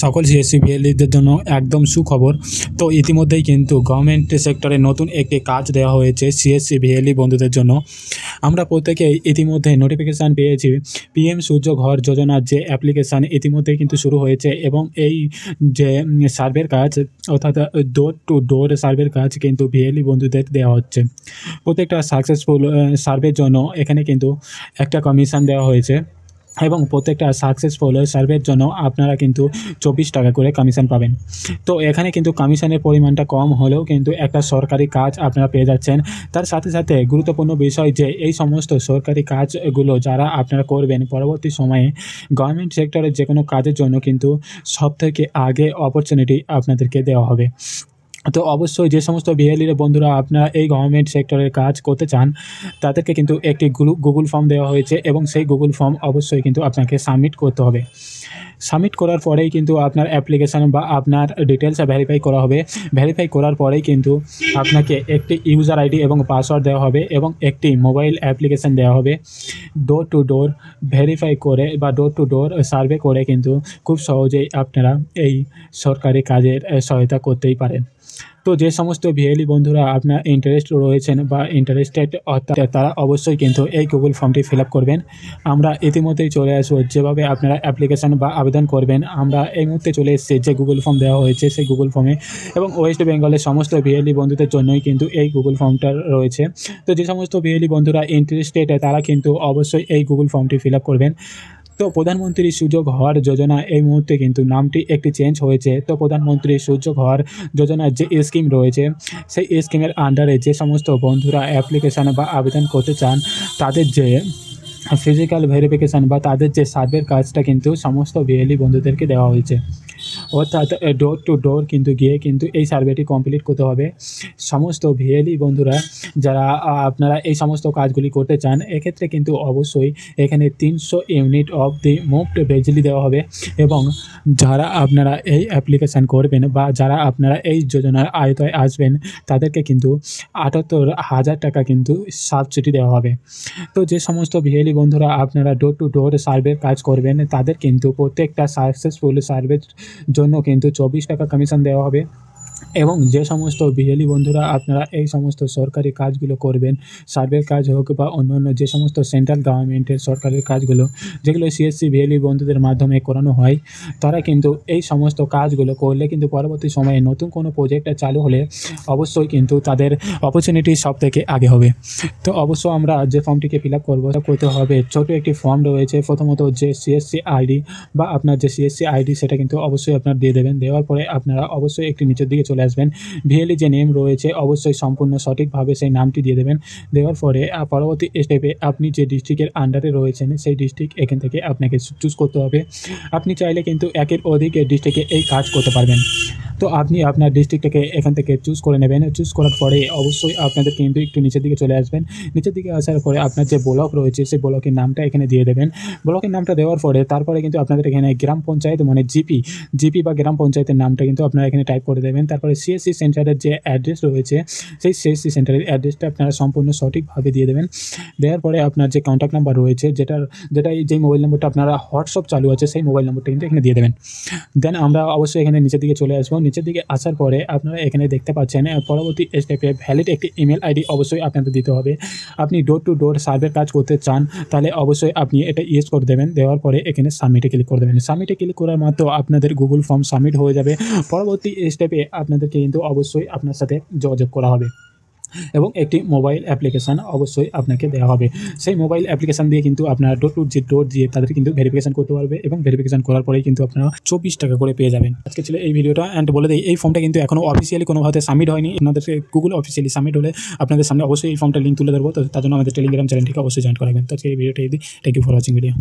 সকল সিএসসি ভিএলইদের জন্য একদম সুখবর। তো ইতিমধ্যেই কিন্তু গভর্নমেন্ট সেক্টরে নতুন একটি কাজ দেওয়া হয়েছে সিএসসি ভিএলই বন্ধুদের জন্য। আমরা প্রত্যেকেই ইতিমধ্যে নোটিফিকেশান পেয়েছি। পিএম সূর্য ঘর যোজনার যে অ্যাপ্লিকেশান ইতিমধ্যেই কিন্তু শুরু হয়েছে এবং এই যে সার্ভের কাজ অর্থাৎ ডোর টু ডোর সার্ভের কাজ কিন্তু ভিএলই বন্ধুদের দেওয়া হচ্ছে। প্রত্যেকটা সাকসেসফুল সার্ভের জন্য এখানে কিন্তু একটা কমিশন দেওয়া হয়েছে এবং প্রত্যেকটা সাকসেসফুল সার্ভের জন্য আপনারা কিন্তু 24 টাকা করে কমিশন পাবেন। তো এখানে কিন্তু কমিশনের পরিমাণটা কম হলেও কিন্তু একটা সরকারি কাজ আপনারা পেয়ে যাচ্ছেন। তার সাথে সাথে গুরুত্বপূর্ণ বিষয় যে এই সমস্ত সরকারি কাজগুলো যারা আপনারা করবেন পরবর্তী সময়ে গভর্নমেন্ট সেক্টরের যে কোনো কাজের জন্য কিন্তু সবথেকে আগে অপরচুনিটি আপনাদেরকে দেওয়া হবে। তো অবশ্যই যে সমস্ত ভিএলইর বন্ধুরা আপনারা এই গভর্নমেন্ট সেক্টরের কাজ করতে চান তাদেরকে কিন্তু একটি গুগল ফর্ম দেওয়া হয়েছে এবং সেই গুগল ফর্ম অবশ্যই কিন্তু আপনাকে সাবমিট করতে হবে। সাবমিট করার পরেই কিন্তু আপনার অ্যাপ্লিকেশান বা আপনার ডিটেলস ভেরিফাই করা হবে। ভেরিফাই করার পরেই কিন্তু আপনাকে একটি ইউজার আইডি এবং পাসওয়ার্ড দেওয়া হবে এবং একটি মোবাইল অ্যাপ্লিকেশান দেওয়া হবে। ডোর টু ডোর ভেরিফাই করে বা ডোর টু ডোর সার্ভে করে কিন্তু খুব সহজেই আপনারা এই সরকারি কাজের সহায়তা করতেই পারেন। তো যে সমস্ত ভিএলই বন্ধুরা আপনার ইন্টারেস্ট রয়েছেন বা ইন্টারেস্টেড অর্থাৎ তারা অবশ্যই কিন্তু এই গুগল ফর্মটি ফিল আপ করবেন। আমরা ইতিমধ্যেই চলে আসবো যেভাবে আপনারা অ্যাপ্লিকেশান বা আবেদন করবেন। আমরা এই মুহূর্তে চলে এসেছি যে গুগল ফর্ম দেওয়া হয়েছে সেই গুগল ফর্মে এবং ওয়েস্ট বেঙ্গলের সমস্ত ভিএলই বন্ধুদের জন্যই কিন্তু এই গুগল ফর্মটা রয়েছে। তো যে সমস্ত ভিএলই বন্ধুরা ইন্টারেস্টেড তারা কিন্তু অবশ্যই এই গুগল ফর্মটি ফিল আপ করবেন। তো প্রধানমন্ত্রী সূর্য ঘর যোজনা এই মুহূর্তে কিন্তু নামটি একটি চেঞ্জ হয়েছে। তো প্রধানমন্ত্রী সূর্য ঘর যোজনার যে স্কিম রয়েছে সেই স্কিমের আন্ডারে যে সমস্ত বন্ধুরা অ্যাপ্লিকেশান বা আবেদন করতে চান তাদের যে ফিজিক্যাল ভেরিফিকেশান বা তাদের যে সার্ভের কাজটা কিন্তু সমস্ত ভিএলই বন্ধুদেরকে দেওয়া হয়েছে। অর্থাৎ ডোর টু ডোর কিন্তু গিয়ে কিন্তু এই সার্ভেটি কমপ্লিট করতে হবে। সমস্ত ভিএলই বন্ধুরা যারা আপনারা এই সমস্ত কাজগুলি করতে চান এক্ষেত্রে কিন্তু অবশ্যই এখানে 300 ইউনিট অফ দি মুভড বিজলি দেওয়া হবে এবং যারা আপনারা এই অ্যাপ্লিকেশান করবেন বা যারা আপনারা এই যোজনার আওতায় আসবেন তাদেরকে কিন্তু 78,000 টাকা কিন্তু সাবসিডি দেওয়া হবে। তো যে সমস্ত ভিএলই বন্ধুরা আপনারা ডোর টু ডোর সার্ভের কাজ করবেন তাদের কিন্তু প্রত্যেকটা সাকসেসফুল সার্ভের জন্য কিন্তু 24 টাকা কমিশন দেওয়া হবে এবং যে সমস্ত ভিএলই বন্ধুরা আপনারা এই সমস্ত সরকারি কাজগুলো করবেন সার্ভের কাজ হোক বা অন্যান্য যে সমস্ত সেন্ট্রাল গভর্নমেন্টের সরকারের কাজগুলো যেগুলো সিএসসি ভিএলই বন্ধুদের মাধ্যমে করানো হয় তারা কিন্তু এই সমস্ত কাজগুলো করলে কিন্তু পরবর্তী সময়ে নতুন কোনো প্রজেক্ট চালু হলে অবশ্যই কিন্তু তাদের অপরচুনিটি সব থেকে আগে হবে। তো অবশ্য আমরা যে ফর্মটিকে ফিল আপ করতে হবে ছোট একটি ফর্ম রয়েছে। প্রথমত যে সিএসসি আইডি বা আপনার যে সিএসসি আইডি সেটা কিন্তু অবশ্যই আপনার দিয়ে দেবেন। দেওয়ার পরে আপনারা অবশ্যই একটি নিচের দিকে চলে আসবেন। ভিএলই যে নেম রয়েছে অবশ্যই সম্পূর্ণ সঠিকভাবে সেই নামটি দিয়ে দেবেন। দেওয়ার পরে পরবর্তী স্টেপে আপনি যে ডিস্ট্রিক্টের আন্ডারে রয়েছেন সেই ডিস্ট্রিক্ট এখান থেকে আপনাকে চুজ করতে হবে। আপনি চাইলে কিন্তু একের অধিক ডিস্ট্রিক্টে এই কাজ করতে পারবেন। তো আপনি আপনার ডিস্ট্রিক্টটাকে এখান থেকে চুজ করে নেবেন। চুজ করার পরে অবশ্যই আপনাদের কিন্তু একটু নিচের দিকে চলে আসবেন। নিচের দিকে আসার পরে আপনার যে ব্লক রয়েছে সেই ব্লকের নামটা এখানে দিয়ে দেবেন। ব্লকের নামটা দেওয়ার পরে তারপরে কিন্তু আপনাদের এখানে গ্রাম পঞ্চায়েত মানে জিপি বা গ্রাম পঞ্চায়েতের নামটা কিন্তু আপনারা এখানে টাইপ করে দেবেন। তারপরে সিএসসি সেন্টারের যে অ্যাড্রেস রয়েছে সেই সিএসসি সেন্টারের অ্যাড্রেসটা আপনারা সম্পূর্ণ সঠিকভাবে দিয়ে দেবেন। দেওয়ার পরে আপনার যে কন্ট্যাক্ট নাম্বার রয়েছে যেই মোবাইল নম্বরটা আপনারা হোয়াটসঅ্যাপ চালু আছে সেই মোবাইল নম্বরটা কিন্তু এখানে দিয়ে দেবেন। দেন আমরা অবশ্যই এখানে নিচের দিকে চলে আসবো। নিচের দিকে আসার পরে আপনারা এখানে দেখতে পাচ্ছেন পরবর্তী স্টেপে ভ্যালিড একটি ইমেল আইডি অবশ্যই আপনাদের দিতে হবে। আপনি ডোর টু ডোর সার্ভের কাজ করতে চান তাহলে অবশ্যই আপনি এটা ইয়েস করে দেবেন। দেওয়ার পরে এখানে সাবমিটে ক্লিক করে দেবেন। সাবমিটে ক্লিক করার মাত্র আপনাদের গুগল ফর্ম সাবমিট হয়ে যাবে। পরবর্তী স্টেপে আপনাদেরকে কিন্তু অবশ্যই আপনার সাথে যোগাযোগ করা হবে এবং একটি মোবাইল অ্যাপ্লিকেশান অবশ্যই আপনাকে দেওয়া হবে। সেই মোবাইল অ্যাপ্লিকেশান দিয়ে কিন্তু আপনারা ডোর টু ডোর দিয়ে তাদের কিন্তু ভেরিফিকেশান করতে পারবে এবং ভেরিফিকেশান করার পরেই কিন্তু আপনারা 24 টাকা করে পেয়ে যাবেন। আজকে ছিল এই ভিডিওটা অ্যান্ড বলে দেই এই ফর্মটা কিন্তু এখনও অফিসিয়ালি কোনোভাবে সাবমিট হয়নি। আপনাদের গুগল অফিসিয়ালি সাবমিট হলে আপনাদের সামনে অবশ্যই এই ফর্মটা লিঙ্ক তুলে দেবো। তো তার জন্য আমাদের টেলিগ্রাম চ্যানেলটিকে অবশ্যই জয়েন করাবেন। তো এই ভিডিওটা thank you for watching video.